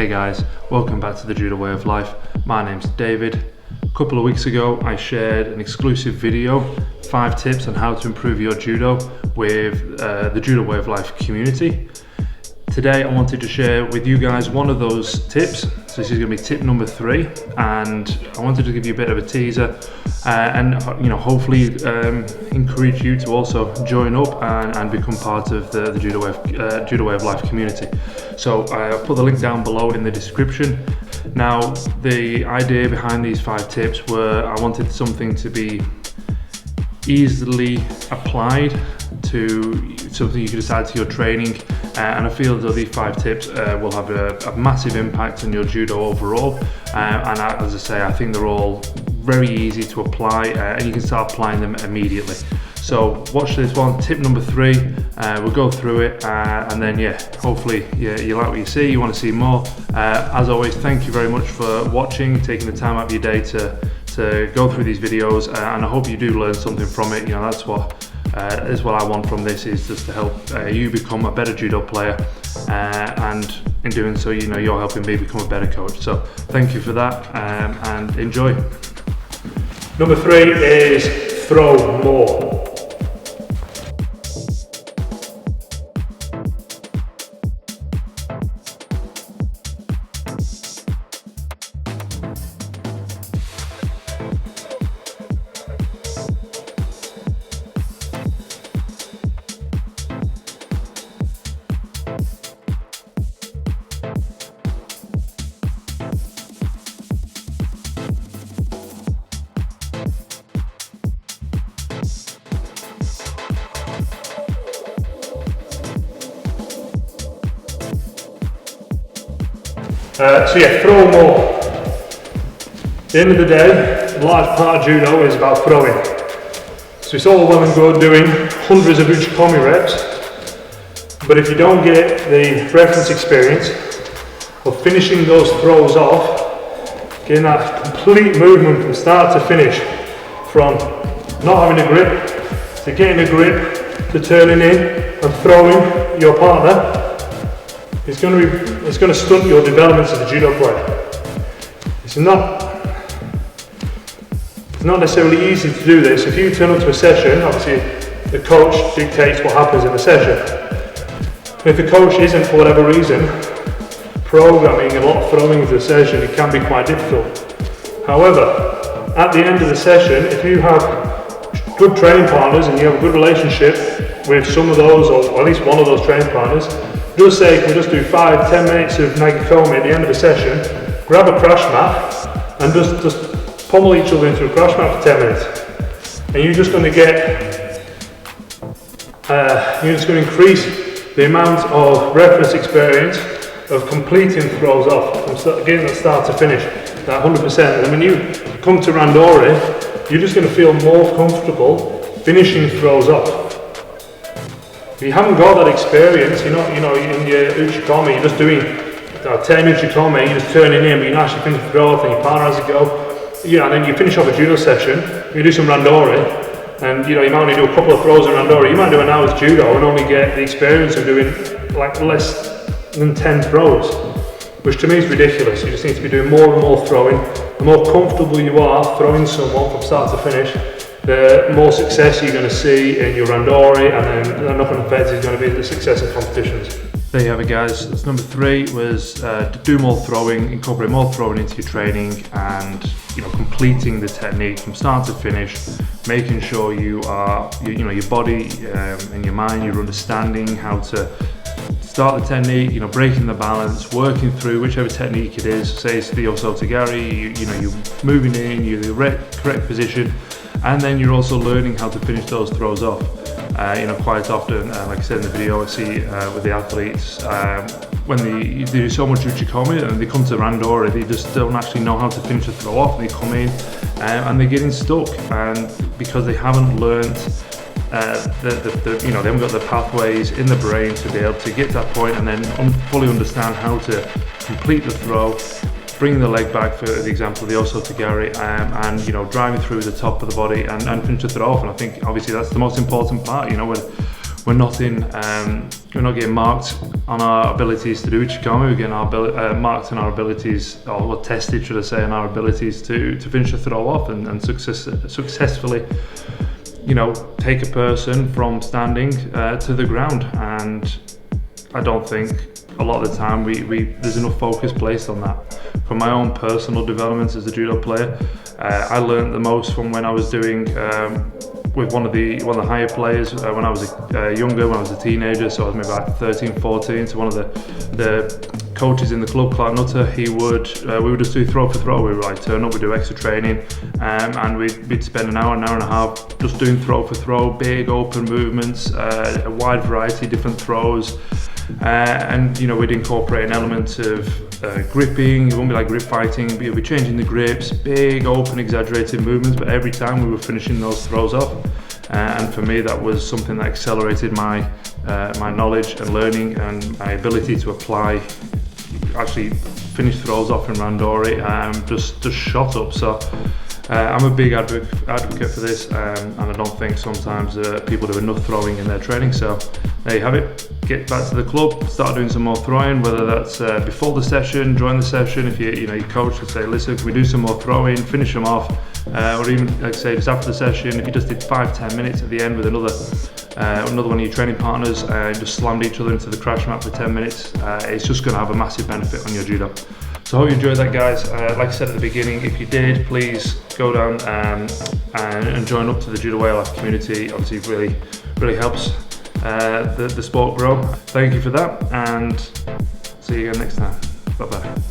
Hey guys, welcome back to the Judo Way of Life. My name's David. A couple of weeks ago I shared an exclusive video, 5 tips on how to improve your judo with the Judo Way of Life community. Today I wanted to share with you guys one of those tips. So this is going to be tip number 3, and I wanted to give you a bit of a teaser and hopefully encourage you to also join up and become part of the Judo Way of Life community. So I'll put the link down below in the description. Now, the idea behind these 5 tips were I wanted something to be easily applied to something you can decide to your training, and I feel that these 5 tips will have a massive impact on your judo overall, and as I say, I think they're all very easy to apply, and you can start applying them immediately. So watch this one, tip number 3, we'll go through it, and then hopefully you like what you see, you want to see more. As always, thank you very much for watching, taking the time out of your day to go through these videos, and I hope you do learn something from it. That's what I want from this, is just to help you become a better judo player, and in doing so, you're helping me become a better coach. So thank you for that, and enjoy. Number 3 is throw more. Throw more. At the end of the day, a large part of judo is about throwing. So it's all well and good doing hundreds of Okuri-Ashi-Harai reps, but if you don't get the reference experience of finishing those throws off, getting that complete movement from start to finish, from not having a grip to getting a grip to turning in and throwing your partner, it's going to stunt your development as a judo player. It's not necessarily easy to do this. If you turn up to a session, obviously the coach dictates what happens in the session. If the coach isn't, for whatever reason, programming a lot of throwing into the session, it can be quite difficult. However, at the end of the session, if you have good training partners and you have a good relationship with some of those, or at least one of those training partners, just say, can we just do 5-10 minutes of nagikomi at the end of the session, grab a crash mat and just pummel each other into a crash mat for 10 minutes. And you're just going to get, you're just going to increase the amount of reference experience of completing throws off, from getting that start to finish, that 100%. And when you come to randori, you're just going to feel more comfortable finishing throws off. If you haven't got that experience, you're not, in your Okuri-Ashi-Harai, you're just doing 10 Okuri-Ashi-Harai, you're just turning in, but you're not actually finishing the throw off, and your partner has to go. And then you finish off a judo session, you do some randori, and you might only do a couple of throws in randori. You might do an hour's judo and only get the experience of doing like less than 10 throws, which to me is ridiculous. You just need to be doing more and more throwing. The more comfortable you are throwing someone from start to finish, the more success you're going to see in your randori, and then the knock-on effect is going to be the success in competitions. There you have it, guys. That's number 3, was to do more throwing, incorporate more throwing into your training, and completing the technique from start to finish, making sure you are, your body and your mind, you're understanding how to start the technique, breaking the balance, working through whichever technique it is. Say it's the Okuri-Ashi-Harai, you're moving in, you're in the correct position, and then you're also learning how to finish those throws off. Quite often, like I said in the video, I see with the athletes, when they do so much Okuri-Ashi-Harai and they come to randori, they just don't actually know how to finish the throw off. They come in and they're getting stuck, and because they haven't learned, they haven't got the pathways in the brain to be able to get to that point and then fully understand how to complete the throw, bring the leg back, for the example of the Okuri-Ashi-Harai, and driving through the top of the body and finish the throw off. And I think obviously that's the most important part. we're not getting marked on our abilities to do Ichigami. We're getting marked on our abilities, or tested, should I say, on our abilities to finish a throw off and successfully, you know, take a person from standing to the ground. And I don't think a lot of the time there's enough focus placed on that. From my own personal development as a judo player, I learned the most from when I was doing with one of the higher players when I was younger, when I was a teenager, so I was maybe like 13, 14. So one of the coaches in the club, Clark Nutter, we would just do throw for throw. We would like turn up, we'd do extra training, and we'd spend an hour and a half just doing throw for throw, big open movements, a wide variety of different throws. And you know, we'd incorporate an element of gripping. It won't be like grip fighting, but you'll be changing the grips, big open exaggerated movements, but every time we were finishing those throws off. And for me, that was something that accelerated my knowledge and learning and my ability to apply, actually finish throws off in randori, just shot up. So I'm a big advocate for this, and I don't think sometimes people do enough throwing in their training. So there you have it. Get back to the club, start doing some more throwing, whether that's before the session, during the session. If your coach would say, listen, can we do some more throwing, finish them off, or even, like I say, just after the session, if you just did 5-10 minutes at the end with another one of your training partners, just slammed each other into the crash mat for 10 minutes, it's just going to have a massive benefit on your judo. So I hope you enjoyed that, guys. Like I said at the beginning, if you did, please go down and join up to the Judo Way of Life community. Obviously, it really helps the sport grow. Thank you for that, and see you again next time. Bye bye.